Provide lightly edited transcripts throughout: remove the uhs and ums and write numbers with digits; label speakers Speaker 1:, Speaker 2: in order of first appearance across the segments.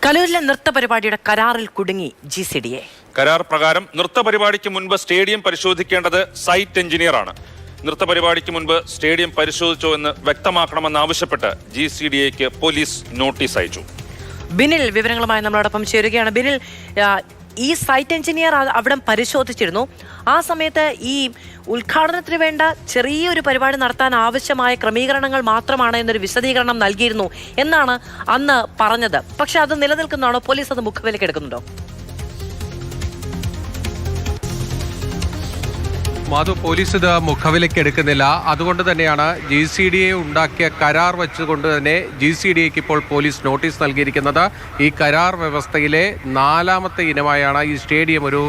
Speaker 1: കലൂരിലെ നൃത്ത പരിപാടിയുടെ കരാറിൽ കുടുങ്ങി GCDA.
Speaker 2: കരാർ പ്രകാരം നൃത്ത പരിപാടിക്ക് മുൻപ് സ്റ്റേഡിയം പരിശോധിക്കേണ്ടത് സൈറ്റ് എഞ്ചിനീയറാണ്. നൃത്ത പരിപാടിക്ക് മുൻപ് സ്റ്റേഡിയം പരിശോധിച്ചോ എന്ന് വ്യക്തമാക്കണമെന്നാവശ്യപ്പെട്ട് GCDAക്ക് പോലീസ് നോട്ടീസ് അയച്ചു.
Speaker 1: ബിനിൽ വിവരങ്ങളുമായി നമ്മളോടൊപ്പം ചേരുകയാണ്. ബിനിൽ, ഈ സൈറ്റ് എഞ്ചിനീയർ അവിടെ പരിശോധിച്ചിരുന്നു. ആ സമയത്ത് ഈ ഉദ്ഘാടനത്തിന് വേണ്ട ചെറിയൊരു പരിപാടി നടത്താൻ ആവശ്യമായ ക്രമീകരണങ്ങൾ മാത്രമാണ് എന്നൊരു വിശദീകരണം നൽകിയിരുന്നു എന്നാണ് അന്ന് പറഞ്ഞത്. പക്ഷെ അത് നിലനിൽക്കുന്നതാണോ? പോലീസ് അത് മുഖവിലേക്ക് എടുക്കുന്നുണ്ടോ?
Speaker 3: മാധു, പോലീസ് ഇത് മുഖവിലേക്ക് എടുക്കുന്നില്ല. അതുകൊണ്ട് തന്നെയാണ് GCDA ഉണ്ടാക്കിയ കരാർ വെച്ചുകൊണ്ട് തന്നെ GCDAക്ക് ഇപ്പോൾ പോലീസ് നോട്ടീസ് നൽകിയിരിക്കുന്നത്. ഈ കരാർ വ്യവസ്ഥയിലെ 4ാമത്തെ ഇനമായാണ് ഈ സ്റ്റേഡിയം ഒരു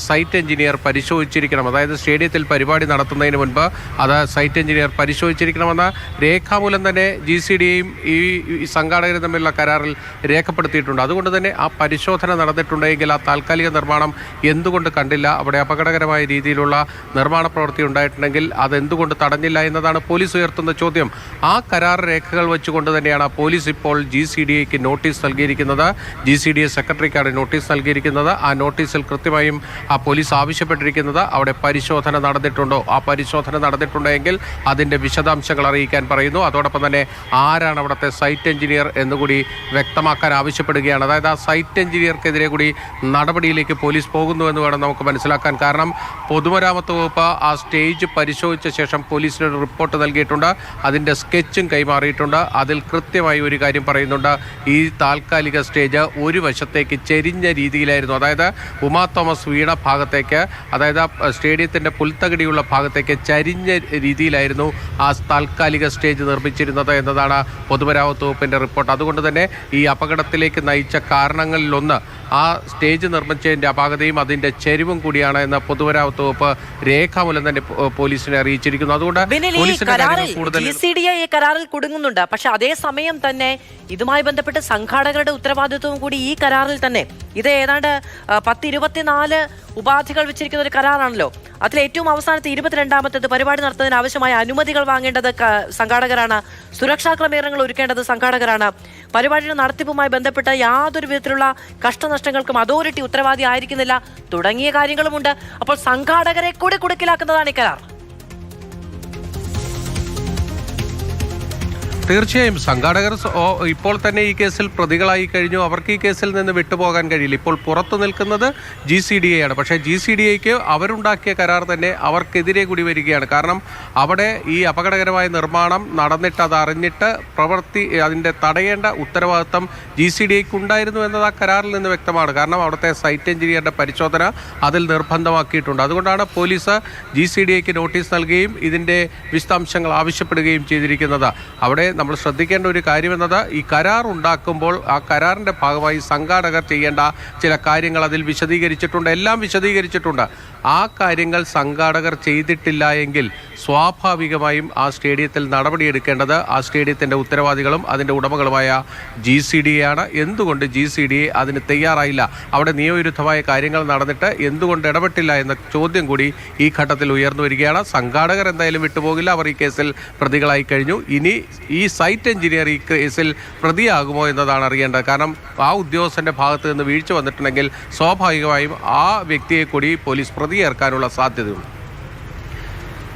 Speaker 3: സൈറ്റ് എഞ്ചിനീയർ പരിശോധിച്ചിരിക്കണം. അതായത് സ്റ്റേഡിയത്തിൽ പരിപാടി നടത്തുന്നതിന് മുൻപ് അത് സൈറ്റ് എഞ്ചിനീയർ പരിശോധിച്ചിരിക്കണമെന്ന് രേഖാമൂലം തന്നെ GCDAയും ഈ സംഘാടകരും തമ്മിലുള്ള കരാറിൽ രേഖപ്പെടുത്തിയിട്ടുണ്ട്. അതുകൊണ്ട് തന്നെ ആ പരിശോധന നടന്നിട്ടുണ്ടെങ്കിൽ ആ താൽക്കാലിക നിർമ്മാണം എന്തുകൊണ്ട് കണ്ടില്ല, അവിടെ അപകടകരമായ രീതിയിലുള്ള നിർമ്മാണ പ്രവൃത്തി ഉണ്ടായിട്ടുണ്ടെങ്കിൽ അതെന്തുകൊണ്ട് തടഞ്ഞില്ല എന്നതാണ് പോലീസ് ഉയർത്തുന്ന ചോദ്യം. ആ കരാർ രേഖകൾ വെച്ചുകൊണ്ട് തന്നെയാണ് പോലീസ് ഇപ്പോൾ GCDAക്ക് നോട്ടീസ് നൽകിയിരിക്കുന്നത്. GCDA സെക്രട്ടറിക്കാണ് നോട്ടീസ് നൽകിയിരിക്കുന്നത്. ആ നോട്ടീസിൽ കൃത്യമായും ആ പോലീസ് ആവശ്യപ്പെട്ടിരിക്കുന്നത് അവിടെ പരിശോധന നടന്നിട്ടുണ്ടോ, ആ പരിശോധന നടന്നിട്ടുണ്ടെങ്കിൽ അതിൻ്റെ വിശദാംശങ്ങൾ അറിയിക്കാൻ പറയുന്നു. അതോടൊപ്പം തന്നെ ആരാണ് അവിടുത്തെ സൈറ്റ് എഞ്ചിനീയർ എന്നുകൂടി വ്യക്തമാക്കാൻ ആവശ്യപ്പെടുകയാണ്. അതായത് ആ സൈറ്റ് എഞ്ചിനീയർക്കെതിരെ കൂടി നടപടിയിലേക്ക് പോലീസ് പോകുന്നു എന്ന് വേണം നമുക്ക് മനസ്സിലാക്കാൻ. കാരണം പൊതുമരാമത്ത് വകുപ്പ് ആ സ്റ്റേജ് പരിശോധിച്ച ശേഷം പോലീസിനൊരു റിപ്പോർട്ട് നൽകിയിട്ടുണ്ട്. അതിൻ്റെ സ്കെച്ചും കൈമാറിയിട്ടുണ്ട്. അതിൽ കൃത്യമായി ഒരു കാര്യം പറയുന്നുണ്ട്. ഈ താൽക്കാലിക സ്റ്റേജ് ഒരു വശത്തേക്ക് ചെരിഞ്ഞ രീതിയിലായിരുന്നു. അതായത് ഉമാ തോമസ് വീണ ഭാഗത്തേക്ക്, അതായത് സ്റ്റേഡിയത്തിൻ്റെ പുൽത്തകിടിയുള്ള ഭാഗത്തേക്ക് ചരിഞ്ഞ രീതിയിലായിരുന്നു ആ താൽക്കാലിക സ്റ്റേജ് നിർമ്മിച്ചിരുന്നത് എന്നതാണ് പൊതുമരാമത്ത് വകുപ്പിൻ്റെ റിപ്പോർട്ട്. അതുകൊണ്ട് തന്നെ ഈ അപകടത്തിലേക്ക് നയിച്ച കാരണങ്ങളിലൊന്ന് ആ സ്റ്റേജ് നിർമ്മിച്ചതിൻ്റെ അപാകതയും അതിൻ്റെ ചെരിവും കൂടിയാണ് എന്ന് പൊതുമരാമത്ത് വകുപ്പ് രേഖാമൂലം തന്നെ പോലീസിനെ അറിയിച്ചിരിക്കുന്നു. അതുകൊണ്ട്
Speaker 1: GCDA ഈ കരാറിൽ കുടുങ്ങുന്നുണ്ട്. പക്ഷെ അതേസമയം തന്നെ ഇതുമായി ബന്ധപ്പെട്ട് സംഘാടകരുടെ ഉത്തരവാദിത്വവും കൂടി ഈ കരാറിൽ തന്നെ. ഇത് ഏതാണ്ട് 10-24 ഉപാധികൾ വെച്ചിരിക്കുന്ന ഒരു കരാറാണല്ലോ. അതിൽ ഏറ്റവും അവസാനത്തെ 22ാമത്തേത് പരിപാടി നടത്തുന്നതിന് ആവശ്യമായ അനുമതികൾ വാങ്ങേണ്ടത് സംഘാടകരാണ്. സുരക്ഷാ ക്രമീകരണങ്ങൾ ഒരുക്കേണ്ടത് സംഘാടകരാണ്. പരിപാടിയുടെ നടത്തിപ്പുമായി ബന്ധപ്പെട്ട യാതൊരു വിധത്തിലുള്ള കഷ്ടനഷ്ടങ്ങൾക്കും അതോറിറ്റി ഉത്തരവാദി ആയിരിക്കുന്നില്ല തുടങ്ങിയ കാര്യങ്ങളുമുണ്ട്. അപ്പോൾ സംഘാടകരെ കൂടി കുടുക്കിലാക്കുന്നതാണ് ഈ കരാർ.
Speaker 3: തീർച്ചയായും സംഘാടകർ ഇപ്പോൾ തന്നെ ഈ കേസിൽ പ്രതികളായി കഴിഞ്ഞു. അവർക്ക് ഈ കേസിൽ നിന്ന് വിട്ടുപോകാൻ കഴിയില്ല. ഇപ്പോൾ പുറത്തു നിൽക്കുന്നത് GCDA ആണ്. പക്ഷേ GCDAക്ക് അവരുണ്ടാക്കിയ കരാർ തന്നെ അവർക്കെതിരെ കൂടി വരികയാണ്. കാരണം അവിടെ ഈ അപകടകരമായ നിർമ്മാണം നടന്നിട്ട് അത് അറിഞ്ഞിട്ട് അതിൻ്റെ തടയേണ്ട ഉത്തരവാദിത്തം GCDAക്ക് ഉണ്ടായിരുന്നു എന്നത് ആ കരാറിൽ നിന്ന് വ്യക്തമാണ്. കാരണം അവിടുത്തെ സൈറ്റ് എഞ്ചിനീയറുടെ പരിശോധന അതിൽ നിർബന്ധമാക്കിയിട്ടുണ്ട്. അതുകൊണ്ടാണ് പോലീസ് GCDAക്ക് നോട്ടീസ് നൽകുകയും ഇതിൻ്റെ വിശദാംശങ്ങൾ ആവശ്യപ്പെടുകയും ചെയ്തിരിക്കുന്നത്. അവിടെ നമ്മൾ ശ്രദ്ധിക്കേണ്ട ഒരു കാര്യമെന്നത്, ഈ കരാർ ഉണ്ടാക്കുമ്പോൾ ആ കരാറിൻ്റെ ഭാഗമായി സംഘാടകർ ചെയ്യേണ്ട ചില കാര്യങ്ങൾ അതിൽ വിശദീകരിച്ചിട്ടുണ്ട്. എല്ലാം വിശദീകരിച്ചിട്ടുണ്ട്. ആ കാര്യങ്ങൾ സംഘാടകർ ചെയ്തിട്ടില്ല എങ്കിൽ സ്വാഭാവികമായും ആ സ്റ്റേഡിയത്തിൽ നടപടിയെടുക്കേണ്ടത് ആ സ്റ്റേഡിയത്തിൻ്റെ ഉത്തരവാദികളും അതിൻ്റെ ഉടമകളുമായ GCDA ആണ്. എന്തുകൊണ്ട് GCDA അതിന് തയ്യാറായില്ല? അവിടെ നിയമവിരുദ്ധമായ കാര്യങ്ങൾ നടന്നിട്ട് എന്തുകൊണ്ട് ഇടപെട്ടില്ല എന്ന ചോദ്യം കൂടി ഈ ഘട്ടത്തിൽ ഉയർന്നു വരികയാണ്. സംഘാടകർ എന്തായാലും വിട്ടുപോകില്ല. അവർ ഈ കേസിൽ പ്രതികളായി കഴിഞ്ഞു. ഇനി ഈ സൈറ്റ് എഞ്ചിനീയർ ഈ കേസിൽ പ്രതിയാകുമോ എന്നതാണ് അറിയേണ്ടത്. കാരണം ആ ഉദ്യോഗസ്ഥൻ്റെ ഭാഗത്ത് നിന്ന് വീഴ്ച വന്നിട്ടുണ്ടെങ്കിൽ സ്വാഭാവികമായും ആ വ്യക്തിയെ കൂടി പോലീസ് പ്രതിയേർക്കാനുള്ള സാധ്യതയുണ്ട്.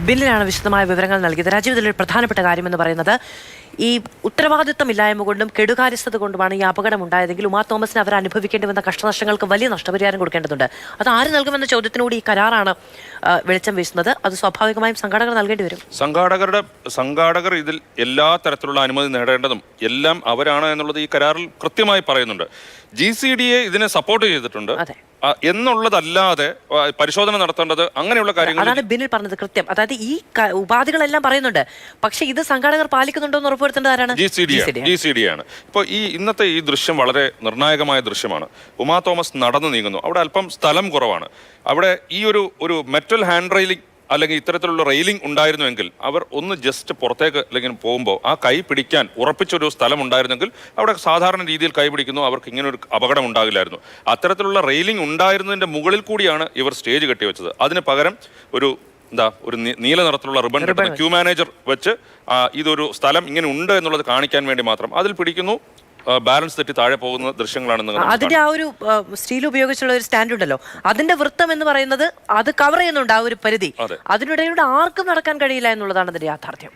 Speaker 1: ബില്ലിനാണ് വിശദമായ വിവരങ്ങൾ നൽകിയത്. രാജീവ്, ഇതിലൊരു പ്രധാനപ്പെട്ട കാര്യമെന്ന് പറയുന്നത്, ഈ ഉത്തരവാദിത്തമില്ലായ്മ കൊണ്ടും കെടുകാര്യസ്ഥത കൊണ്ടുമാണ് ഈ അപകടം ഉണ്ടായതെങ്കിൽ ഉമാ തോമസിന് അവർ അനുഭവിക്കേണ്ടി വന്ന കഷ്ടനഷ്ടങ്ങൾക്ക് വലിയ നഷ്ടപരിഹാരം കൊടുക്കേണ്ടതുണ്ട്. അത് ആര് നൽകുമെന്ന ചോദ്യത്തിനൂടി ഈ കരാറാണ് വെളിച്ചം വീശുന്നത്. അത് സ്വാഭാവികമായും സംഘാടകർ നൽകേണ്ടി വരും.
Speaker 2: സംഘാടകർ ഇതിൽ എല്ലാ തരത്തിലുള്ള അനുമതി നേടേണ്ടതും എല്ലാം അവരാണ് എന്നുള്ളത് ഈ കരാറിൽ കൃത്യമായി പറയുന്നുണ്ട്. GCDA ഇതിനെ സപ്പോർട്ട് ചെയ്തിട്ടുണ്ട് എന്നുള്ളതല്ലാതെ പരിശോധന നടത്തേണ്ടത് അങ്ങനെയുള്ള കാര്യങ്ങൾ
Speaker 1: അതാണ് ബിനിൽ പറഞ്ഞത് കൃത്യം. അതായത് ഈ ഉപാധികളെല്ലാം പറയുന്നുണ്ട്. പക്ഷെ ഇത് സംഘാടകർ പാലിക്കുന്നുണ്ടോ എന്ന് ഉറപ്പുവരുത്തേണ്ടത് ആരാണ്?
Speaker 2: GCDA ആണ്. ഇപ്പോൾ ഈ ഇന്നത്തെ ഈ ദൃശ്യം വളരെ നിർണായകമായ ദൃശ്യമാണ്. ഉമാ തോമസ് നടന്നു നീങ്ങുന്നു. അവിടെ അല്പം സ്ഥലം കുറവാണ്. അവിടെ ഈ ഒരു മെറ്റൽ ഹാൻഡ് റെയിലിംഗ് അല്ലെങ്കിൽ ഇത്തരത്തിലുള്ള റെയിലിംഗ് ഉണ്ടായിരുന്നുവെങ്കിൽ അവർ ഒന്ന് ജസ്റ്റ് പുറത്തേക്ക് അല്ലെങ്കിൽ പോകുമ്പോൾ ആ കൈ പിടിക്കാൻ ഉറപ്പിച്ചൊരു സ്ഥലം ഉണ്ടായിരുന്നെങ്കിൽ അവിടെ സാധാരണ രീതിയിൽ കൈ പിടിക്കുന്നു, അവർക്ക് ഇങ്ങനെ ഒരു അപകടം ഉണ്ടാകില്ലായിരുന്നു. അത്തരത്തിലുള്ള റെയിലിംഗ് ഉണ്ടായിരുന്നതിൻ്റെ മുകളിൽ കൂടിയാണ് ഇവർ സ്റ്റേജ് കെട്ടിവെച്ചത്. അതിന് പകരം ഒരു നീല നിറത്തിലുള്ള റിബൺ ക്യൂ മാനേജർ വെച്ച് ഇതൊരു സ്ഥലം ഇങ്ങനെ ഉണ്ട് എന്നുള്ളത് കാണിക്കാൻ വേണ്ടി മാത്രം അതിൽ പിടിക്കുന്നു. ബാലൻസ് തെറ്റി താഴെ പോകുന്ന ദൃശ്യങ്ങളാണ് നിങ്ങൾ
Speaker 1: അതിന്റെ ആ ഒരു സ്റ്റീൽ ഉപയോഗിച്ചുള്ള ഒരു സ്റ്റാൻഡ് ഉണ്ടല്ലോ, അതിന്റെ വൃത്തം എന്ന് പറയുന്നത് അത് കവർ ചെയ്യുന്നുണ്ട് ആ ഒരു പരിധി. അതിനിടയിലൂടെ ആർക്കും നടക്കാൻ കഴിയില്ല എന്നുള്ളതാണ് അതിന്റെ യാഥാർത്ഥ്യം.